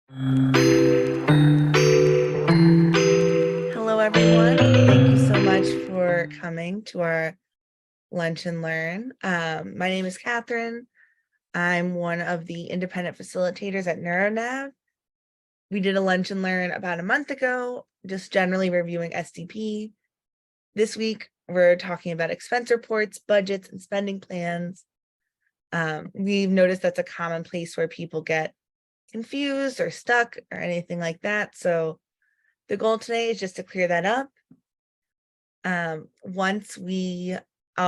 Hello, everyone. Thank you so much for coming to our Lunch and Learn. My name is Catherine. I'm one of the independent facilitators at NeuroNav. We did a Lunch and Learn about a month ago, just generally reviewing SDP. This week, we're talking about expense reports, budgets, and spending plans. We've noticed that's a common place where people get confused or stuck or anything like that. So the goal today is just to clear that up. I'll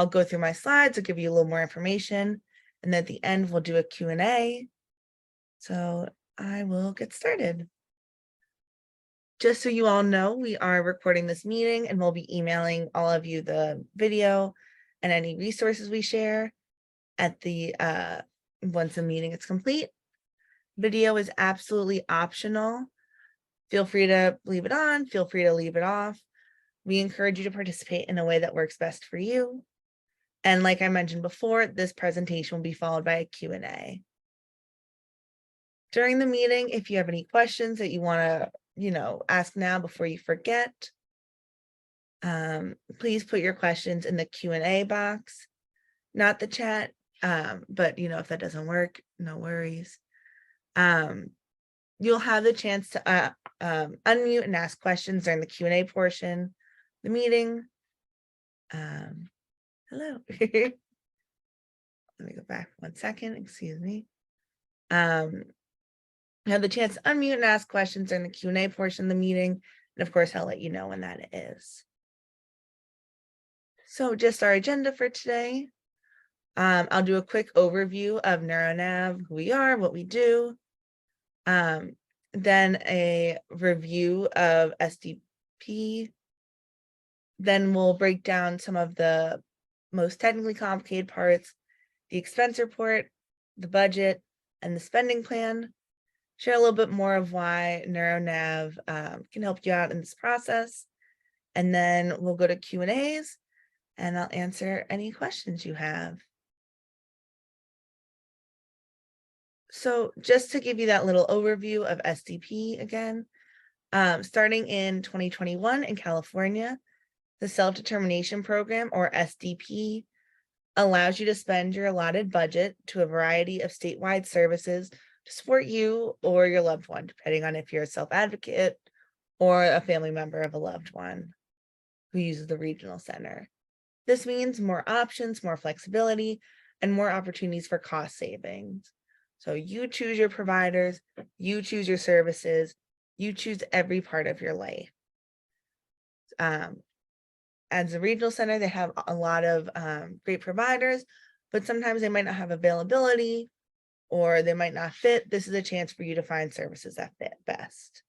go through my slides, I'll give you a little more information, and at the end we'll do a Q&A. So I will get started. Just so you all know, we are recording this meeting and we'll be emailing all of you the video and any resources we share at the once the meeting is complete. Video is absolutely optional. Feel free to leave it on, feel free to leave it off. We encourage you to participate in a way that works best for you. And like I mentioned before, this presentation will be followed by a Q&A. During the meeting, if you have any questions that you want to, ask now before you forget, please put your questions in the Q&A box, not the chat. But if that doesn't work, no worries. You'll have the chance to unmute and ask questions during the Q&A portion of the meeting. Hello. Let me go back 1 second, excuse me. You have the chance to unmute and ask questions during the Q&A portion of the meeting. And of course, I'll let you know when that is. So just our agenda for today. I'll do a quick overview of NeuroNav, who we are, what we do. Then a review of SDP. Then we'll break down some of the most technically complicated parts, the expense report, the budget, and the spending plan. Share a little bit more of why NeuroNav can help you out in this process. And then we'll go to Q&As and I'll answer any questions you have. So just to give you that little overview of SDP again, starting in 2021 in California, the Self-Determination Program, or SDP, allows you to spend your allotted budget to a variety of statewide services to support you or your loved one, depending on if you're a self-advocate or a family member of a loved one who uses the regional center. This means more options, more flexibility, and more opportunities for cost savings. So you choose your providers, you choose your services, you choose every part of your life. As a regional center, they have a lot of great providers, but sometimes they might not have availability or they might not fit. This is a chance for you to find services that fit best.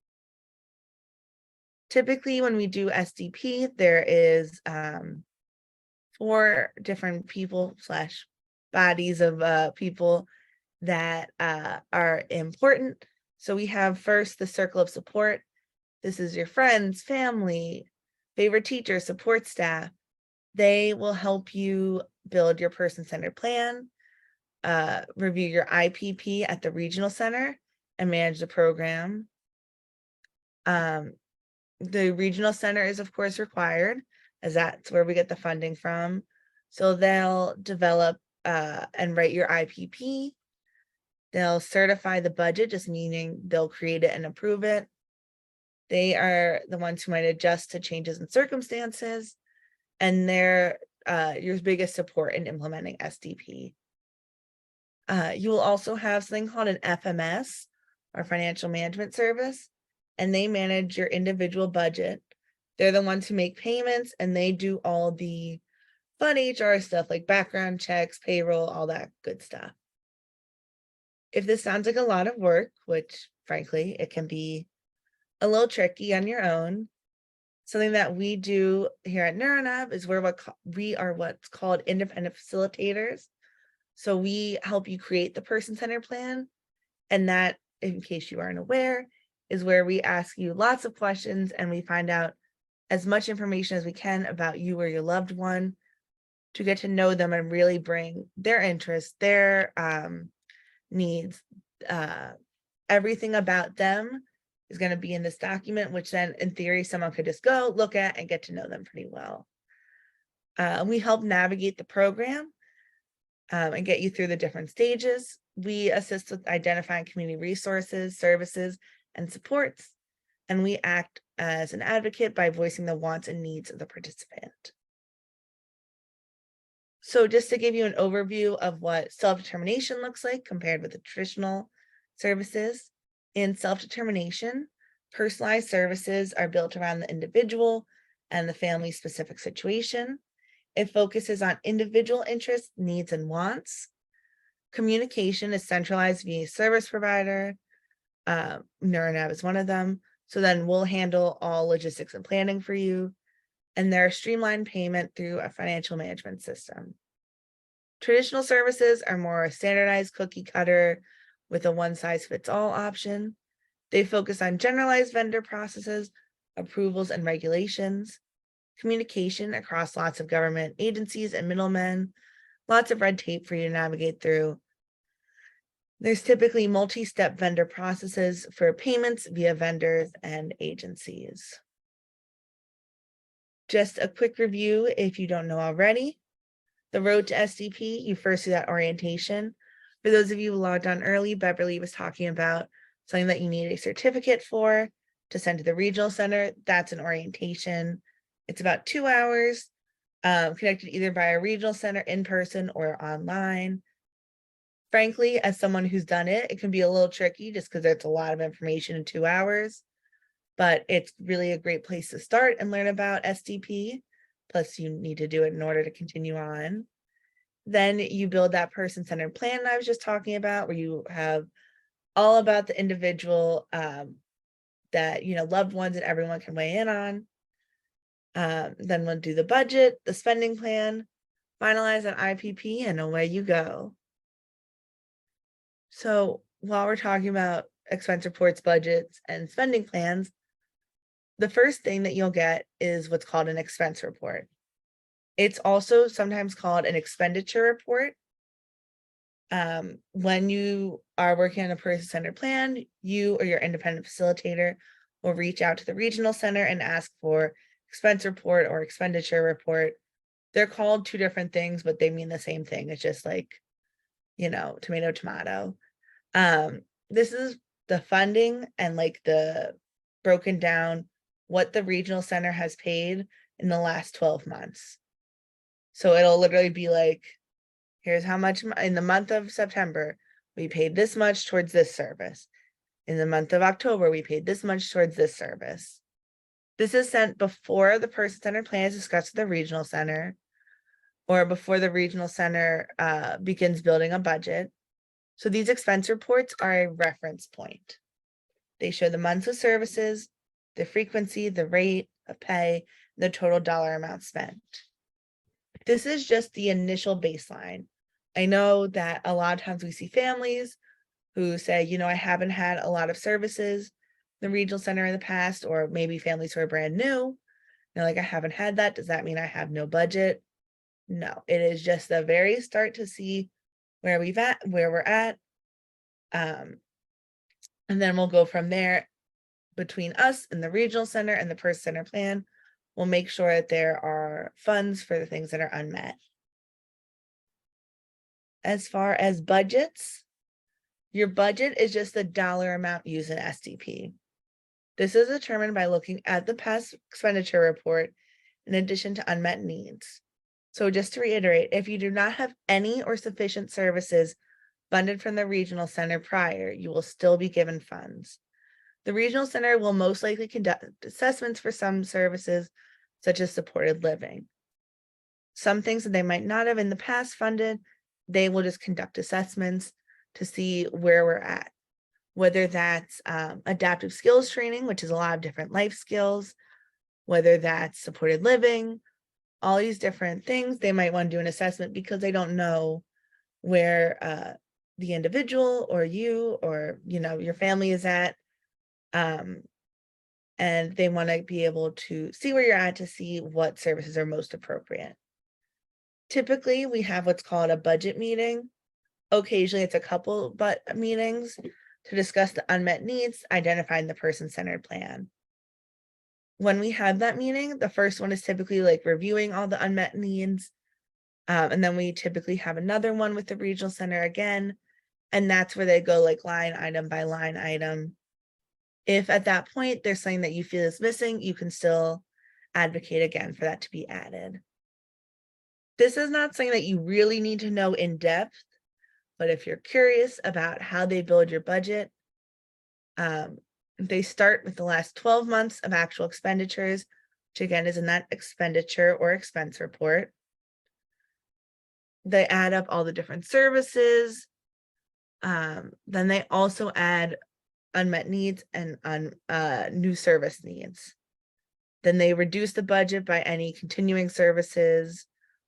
Typically, when we do SDP, there is 4 different people / bodies of people that are important. So we have first the circle of support. This is your friends, family, favorite teachers, support staff. They will help you build your person-centered plan, review your IPP at the regional center, and manage the program. The regional center is, of course, required, as that's where we get the funding from. So they'll develop and write your IPP. They'll certify the budget, just meaning they'll create it and approve it. They are the ones who might adjust to changes in circumstances, and they're your biggest support in implementing SDP. You will also have something called an FMS, or financial management service, and they manage your individual budget. They're the ones who make payments, and they do all the fun HR stuff like background checks, payroll, all that good stuff. If this sounds like a lot of work, which frankly, it can be a little tricky on your own, something that we do here at NeuroNav is we are what's called independent facilitators. So we help you create the person-centered plan. And that, in case you aren't aware, is where we ask you lots of questions and we find out as much information as we can about you or your loved one to get to know them and really bring their interests, their needs, everything about them is going to be in this document, which then in theory, someone could just go look at and get to know them pretty well. We help navigate the program and get you through the different stages. We assist with identifying community resources, services, and supports, and we act as an advocate by voicing the wants and needs of the participant. So just to give you an overview of what self-determination looks like compared with the traditional services, in self-determination, personalized services are built around the individual and the family's specific situation. It focuses on individual interests, needs, and wants. Communication is centralized via service provider. NeuroNav is one of them. So then we'll handle all logistics and planning for you. And there are streamlined payment through a financial management system. Traditional services are more standardized cookie cutter with a one-size-fits-all option. They focus on generalized vendor processes, approvals, and regulations, communication across lots of government agencies and middlemen, lots of red tape for you to navigate through. There's typically multi-step vendor processes for payments via vendors and agencies. Just a quick review if you don't know already. The road to SDP, you first do that orientation. For those of you who logged on early, Beverly was talking about something that you need a certificate for to send to the regional center. That's an orientation. It's about 2 hours, connected either by a regional center in person or online. Frankly, as someone who's done it, it can be a little tricky just because there's a lot of information in 2 hours, but it's really a great place to start and learn about SDP. Plus you need to do it in order to continue on. Then you build that person-centered plan I was just talking about, where you have all about the individual that, loved ones and everyone can weigh in on. Then we'll do the budget, the spending plan, finalize an IPP, and away you go. So while we're talking about expense reports, budgets, and spending plans, the first thing that you'll get is what's called an expense report. It's also sometimes called an expenditure report. When you are working on a person-centered plan, you or your independent facilitator will reach out to the regional center and ask for expense report or expenditure report. They're called two different things, but they mean the same thing. It's just like, tomato, tomato. This is the funding and like the broken down what the regional center has paid in the last 12 months. So it'll literally be like, here's how much in the month of September, we paid this much towards this service. In the month of October, we paid this much towards this service. This is sent before the person-centered plan is discussed with the regional center or before the regional center begins building a budget. So these expense reports are a reference point. They show the months of services, the frequency, the rate of pay, the total dollar amount spent. This is just the initial baseline. I know that a lot of times we see families who say, I haven't had a lot of services in the regional center in the past, or maybe families who are brand new. They're like, I haven't had that. Does that mean I have no budget? No, it is just the very start to see where we're at. And then we'll go from there. Between us and the regional center and the person center plan, we'll make sure that there are funds for the things that are unmet. As far as budgets, your budget is just the dollar amount used in SDP. This is determined by looking at the past expenditure report in addition to unmet needs. So just to reiterate, if you do not have any or sufficient services funded from the regional center prior, you will still be given funds. The regional center will most likely conduct assessments for some services, such as supported living. Some things that they might not have in the past funded, they will just conduct assessments to see where we're at. Whether that's adaptive skills training, which is a lot of different life skills, whether that's supported living, all these different things, they might want to do an assessment because they don't know where the individual or you or, your family is at. And they want to be able to see where you're at to see what services are most appropriate. Typically, we have what's called a budget meeting. Occasionally, it's a couple meetings to discuss the unmet needs identified in the person-centered plan. When we have that meeting, the first one is typically like reviewing all the unmet needs. And then we typically have another one with the regional center again. And that's where they go like line item by line item. If at that point there's something that you feel is missing, you can still advocate again for that to be added. This is not something that you really need to know in depth, but if you're curious about how they build your budget, they start with the last 12 months of actual expenditures, which again is a net expenditure or expense report. They add up all the different services. Then they also add unmet needs and new service needs. Then they reduce the budget by any continuing services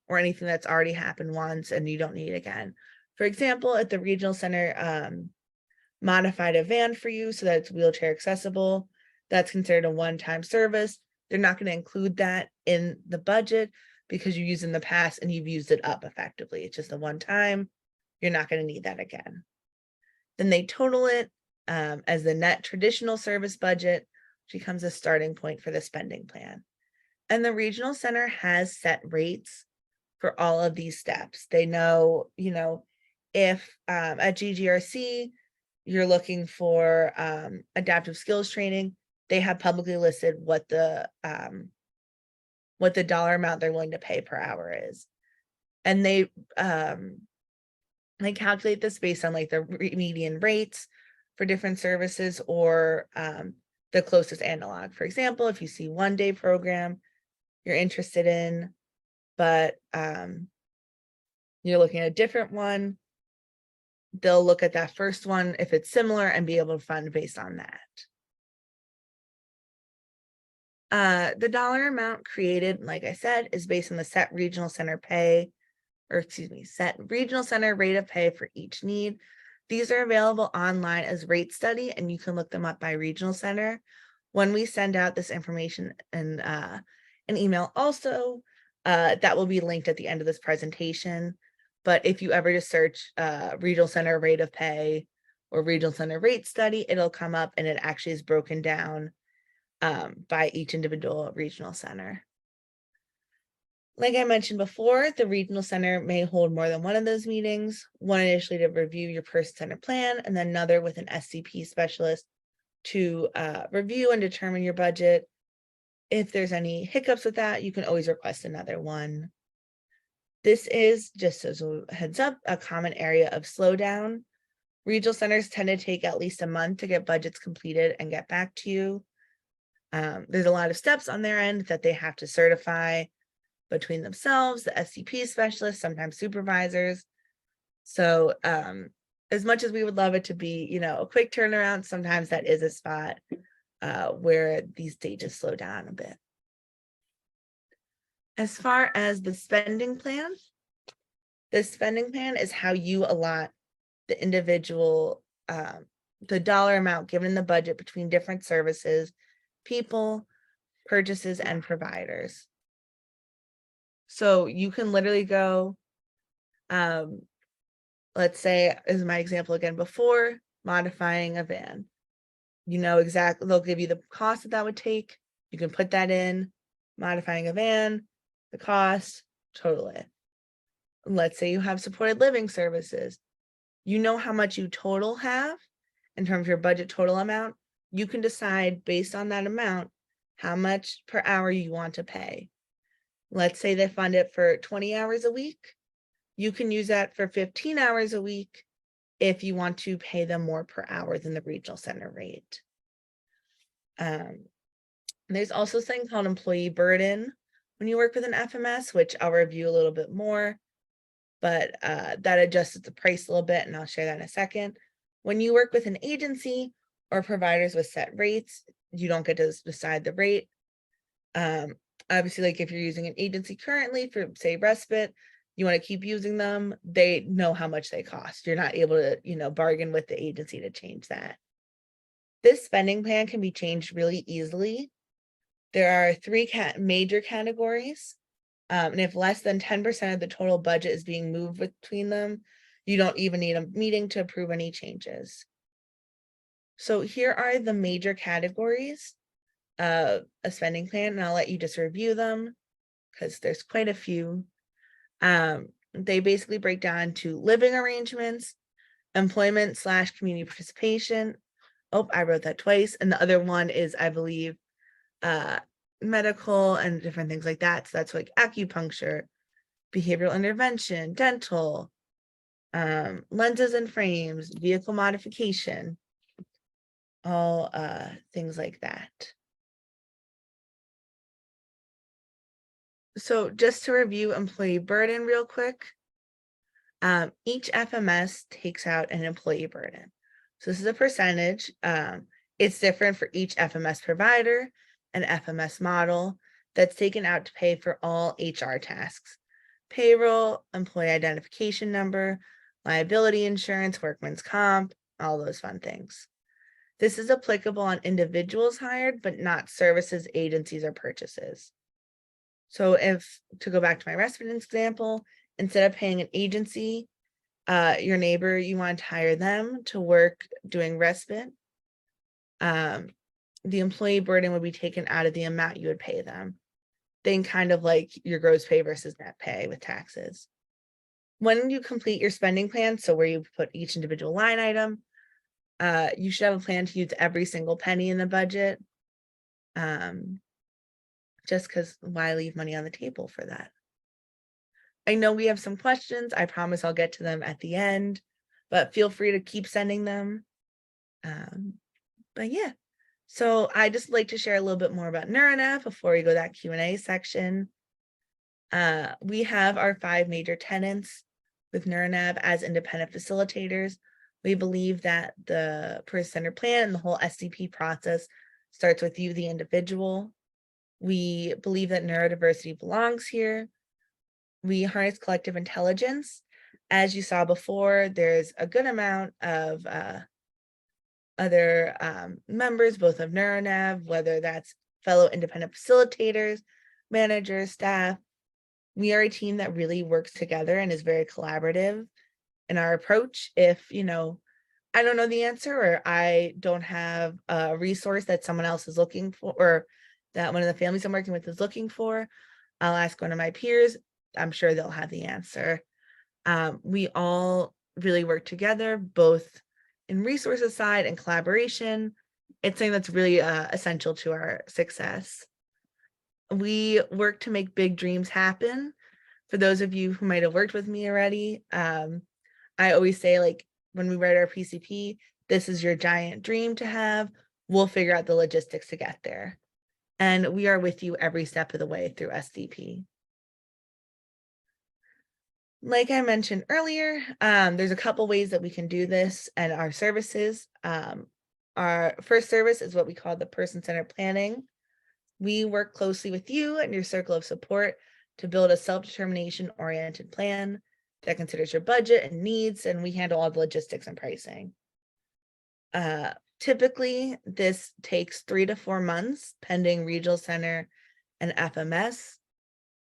or anything that's already happened once and you don't need again. For example, at the regional center, modified a van for you so that it's wheelchair accessible. That's considered a one-time service. They're not going to include that in the budget because you used in the past and you've used it up effectively. It's just a one time. You're not going to need that again. Then they total it as the net traditional service budget, which becomes a starting point for the spending plan. And the regional center has set rates for all of these steps. They know, if at GGRC, you're looking for adaptive skills training, they have publicly listed what the dollar amount they're willing to pay per hour is. And they calculate this based on like the median rates for different services or the closest analog. For example, if you see 1 day program you're interested in, but you're looking at a different one, they'll look at that first one if it's similar and be able to fund based on that. The dollar amount created, like I said, is based on the set regional center rate of pay for each need. These are available online as rate study, and you can look them up by regional center. When we send out this information in an email also, that will be linked at the end of this presentation. But if you ever just search regional center rate of pay or regional center rate study, it'll come up and it actually is broken down by each individual regional center. Like I mentioned before, the regional center may hold more than one of those meetings, one initially to review your person-centered plan, and then another with an SCP specialist to review and determine your budget. If there's any hiccups with that, you can always request another one. This is, just as a heads up, a common area of slowdown. Regional centers tend to take at least a month to get budgets completed and get back to you. There's a lot of steps on their end that they have to certify between themselves, the SCP specialists, sometimes supervisors. So as much as we would love it to be, a quick turnaround, sometimes that is a spot where these stages slow down a bit. As far as the spending plan is how you allot the individual, the dollar amount given in the budget between different services, people, purchases, and providers. So you can literally go, let's say, as my example again before, modifying a van. You know exactly, they'll give you the cost that would take. You can put that in, modifying a van, the cost, total it. Let's say you have supported living services. You know how much you total have in terms of your budget total amount. You can decide based on that amount how much per hour you want to pay. Let's say they fund it for 20 hours a week. You can use that for 15 hours a week if you want to pay them more per hour than the regional center rate. There's also something called employee burden when you work with an FMS, which I'll review a little bit more, but that adjusts the price a little bit, and I'll share that in a second. When you work with an agency or providers with set rates, you don't get to decide the rate. Obviously, like if you're using an agency currently for, say, respite, you want to keep using them, they know how much they cost. You're not able to, bargain with the agency to change that. This spending plan can be changed really easily. There are 3 major categories. And if less than 10% of the total budget is being moved between them, you don't even need a meeting to approve any changes. So here are the major categories of a spending plan, and I'll let you just review them because there's quite a few. They basically break down to living arrangements, employment/community participation. Oh, I wrote that twice. And the other one is, I believe, medical and different things like that. So that's like acupuncture, behavioral intervention, dental, lenses and frames, vehicle modification, all things like that. So just to review employee burden real quick, each FMS takes out an employee burden. So this is a percentage. It's different for each FMS provider and FMS model that's taken out to pay for all HR tasks: payroll, employee identification number, liability insurance, workman's comp, all those fun things. This is applicable on individuals hired, but not services, agencies, or purchases. So if, to go back to my respite example, instead of paying an agency, your neighbor, you want to hire them to work doing respite, the employee burden would be taken out of the amount you would pay them. Then kind of like your gross pay versus net pay with taxes. When you complete your spending plan, so where you put each individual line item, you should have a plan to use every single penny in the budget. Just because why leave money on the table for that? I know we have some questions. I promise I'll get to them at the end, but feel free to keep sending them. But yeah, so I just like to share a little bit more about NeuroNav before we go to that Q&A section. We have our 5 major tenants with NeuroNav as independent facilitators. We believe that the person-centered plan and the whole SDP process starts with you, the individual. We believe that neurodiversity belongs here. We harness collective intelligence. As you saw before, there's a good amount of other members, both of NeuroNav, whether that's fellow independent facilitators, managers, staff. We are a team that really works together and is very collaborative in our approach. If, I don't know the answer, or I don't have a resource that someone else is looking for, or that one of the families I'm working with is looking for, I'll ask one of my peers. I'm sure they'll have the answer. We all really work together, both in resources side and collaboration. It's something that's really essential to our success. We work to make big dreams happen. For those of you who might have worked with me already, I always say, like, when we write our PCP, this is your giant dream to have. We'll figure out the logistics to get there. And we are with you every step of the way through SDP. Like I mentioned earlier, there's a couple ways that we can do this and our services. Our first service is what we call the person-centered planning. We work closely with you and your circle of support to build a self-determination oriented plan that considers your budget and needs, and we handle all the logistics and pricing. Typically, this takes 3 to 4 months, pending regional center and FMS.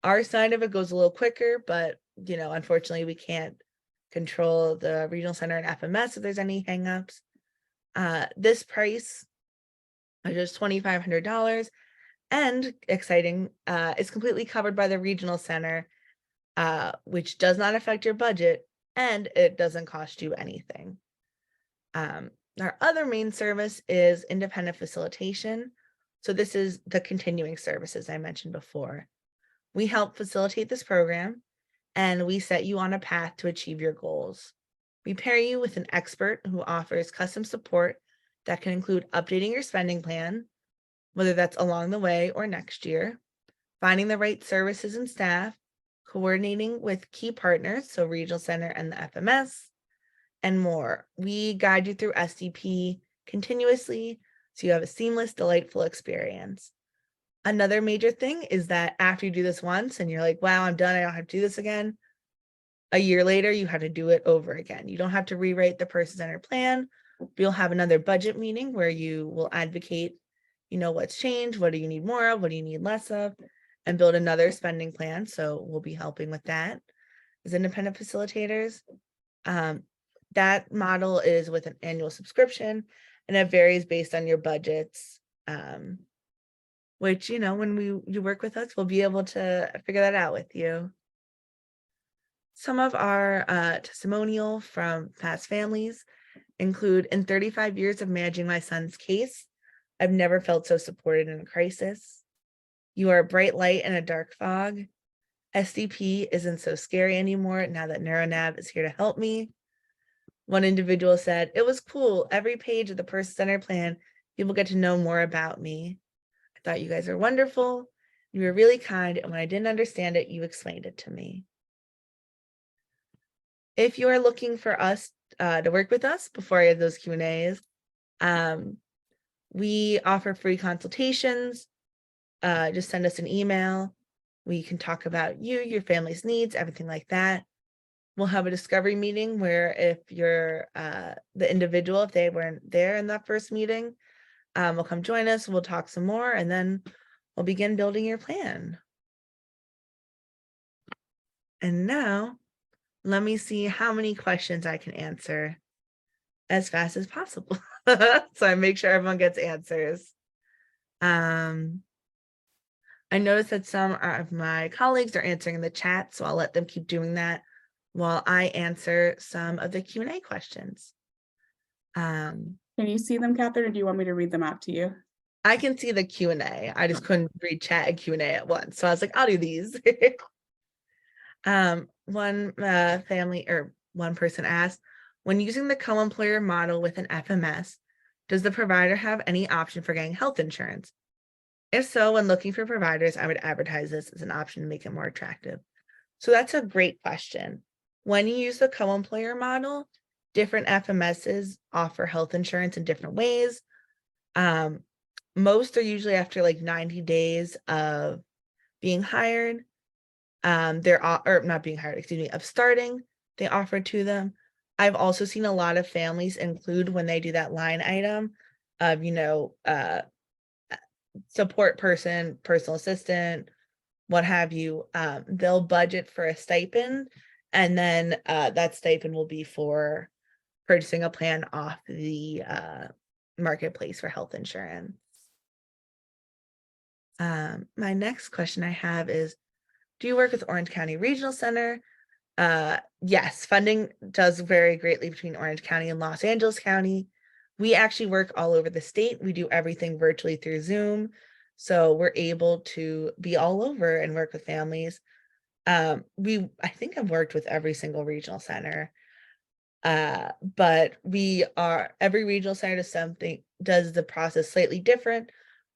Our side of it goes a little quicker, but unfortunately, we can't control the regional center and FMS if there's any hangups. This price is just $2,500, and exciting, is completely covered by the regional center, which does not affect your budget, and it doesn't cost you anything. Our other main service is independent facilitation. So this is the continuing services I mentioned before. We help facilitate this program, and we set you on a path to achieve your goals. We pair you with an expert who offers custom support that can include updating your spending plan, whether that's along the way or next year, finding the right services and staff, coordinating with key partners, so regional center and the FMS, and more. We guide you through SDP continuously, so you have a seamless, delightful experience. Another major thing is that after you do this once and you're like, wow, I'm done, I don't have to do this again, a year later, you have to do it over again. You don't have to rewrite the person-centered plan. You'll have another budget meeting where you will advocate, what's changed, what do you need more of, what do you need less of, and build another spending plan. So we'll be helping with that as independent facilitators. That model is with an annual subscription, and it varies based on your budgets. Which, when you work with us, we'll be able to figure that out with you. Some of our testimonial from past families include, in 35 years of managing my son's case, I've never felt so supported in a crisis. You are a bright light in a dark fog. SDP isn't so scary anymore now that NeuroNav is here to help me. One individual said, it was cool. Every page of the person-centered plan, people get to know more about me. I thought you guys are wonderful. You were really kind. And when I didn't understand it, you explained it to me. If you are looking for us to work with us before I have those Q&As, we offer free consultations. Just send us an email. We can talk about you, your family's needs, everything like that. We'll have a discovery meeting where if you're the individual, if they weren't there in that first meeting, will come join us. We'll talk some more, and then we'll begin building your plan. And now, let me see how many questions I can answer as fast as possible. So I make sure everyone gets answers. I noticed that some of my colleagues are answering in the chat, so I'll let them keep doing that while I answer some of the Q&A questions. Can you see them, Catherine, or do you want me to read them out to you? I can see the Q&A. I just couldn't read chat and Q&A at once. So I was like, I'll do these. One family or one person asked, when using the co-employer model with an FMS, does the provider have any option for getting health insurance? If so, when looking for providers, I would advertise this as an option to make it more attractive. So that's a great question. When you use the co-employer model, different FMSs offer health insurance in different ways. Most are usually after like 90 days of being hired. Or not being hired, excuse me, of starting, they offer to them. I've also seen a lot of families include when they do that line item of, support person, personal assistant, what have you, they'll budget for a stipend, and then that stipend will be for purchasing a plan off the marketplace for health insurance. My next question I have is, do you work with Orange County Regional Center? Yes, funding does vary greatly between Orange County and Los Angeles County. We actually work all over the state. We do everything virtually through Zoom. So we're able to be all over and work with families. I think I've worked with every single regional center. But every regional center does the process slightly different,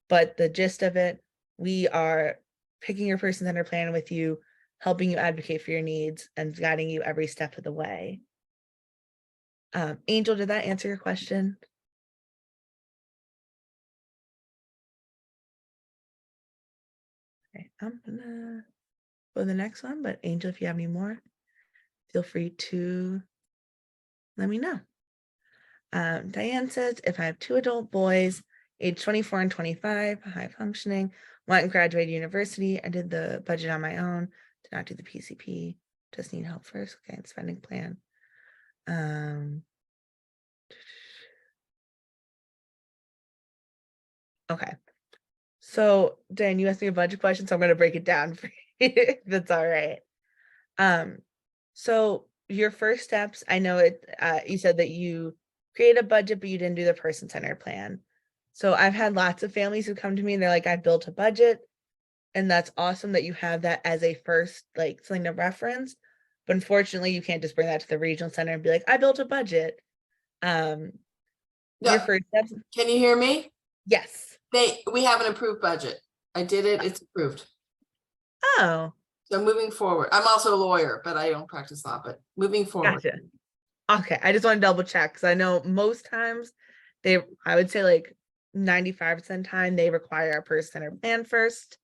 but the gist of it, we are picking your person-centered plan with you, helping you advocate for your needs, and guiding you every step of the way. Angel, did that answer your question? Okay, I'm gonna go to the next one, but Angel, if you have any more, feel free to let me know. Diane says, if I have 2 adult boys, age 24 and 25, high functioning, went and graduated university, I did the budget on my own, did not do the PCP, just need help first. Okay, and spending plan. Okay. So Dan, you asked me a bunch of questions, so I'm gonna break it down for you if that's all right. So your first steps, I know you said that you create a budget, but you didn't do the person-centered plan. So I've had lots of families who come to me and they're like, I built a budget, and that's awesome that you have that as a first, like, something to reference. But unfortunately, you can't just bring that to the regional center and be like, I built a budget. Your first steps. Can you hear me? Yes. We have an approved budget. I did it. It's approved. Oh. So moving forward, I'm also a lawyer, but I don't practice law, but moving forward. Gotcha. Okay, I just want to double check because I know most times I would say like 95% time they require a person-centered plan first.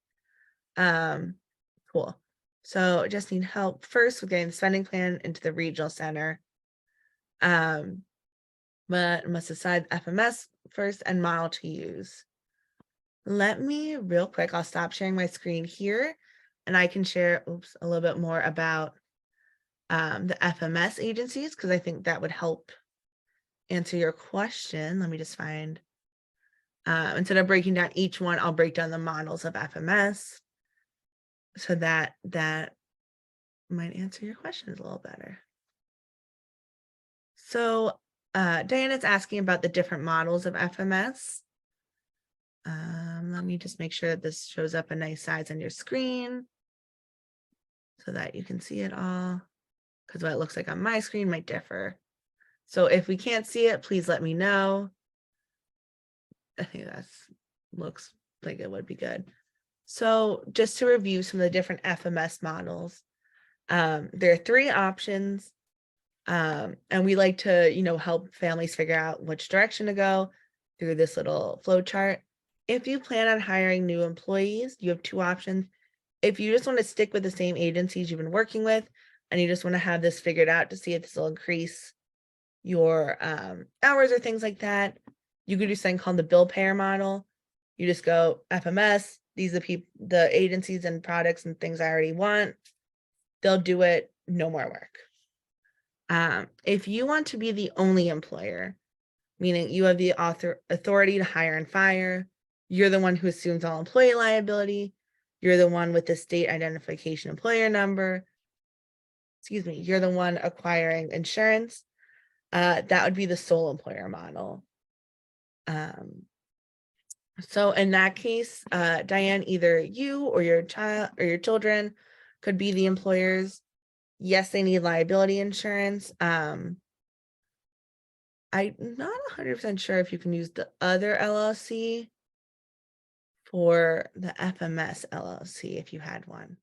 Cool. So I just need help first with getting the spending plan into the regional center. But must decide FMS first and model to use. Let me real quick, I'll stop sharing my screen here and I can share a little bit more about the FMS agencies, because I think that would help answer your question, let me just find, instead of breaking down each one, I'll break down the models of FMS. So that might answer your questions a little better. So Diana's asking about the different models of FMS. Let me just make sure that this shows up a nice size on your screen so that you can see it all, because what it looks like on my screen might differ. So if we can't see it, please let me know. I think looks like it would be good. So just to review some of the different FMS models, there are 3 options. And we like to, help families figure out which direction to go through this little flow chart. If you plan on hiring new employees, you have 2 options. If you just want to stick with the same agencies you've been working with, and you just want to have this figured out to see if this will increase your hours or things like that, you could do something called the bill payer model. You just go FMS, these are the agencies and products and things I already want. They'll do it, no more work. If you want to be the only employer, meaning you have the authority to hire and fire, you're the one who assumes all employee liability, you're the one with the state identification employer number, you're the one acquiring insurance, that would be the sole employer model. So in that case, Diane, either you or your child or your children could be the employers. Yes, they need liability insurance. I'm not 100% sure if you can use the other LLC for the FMS LLC if you had one.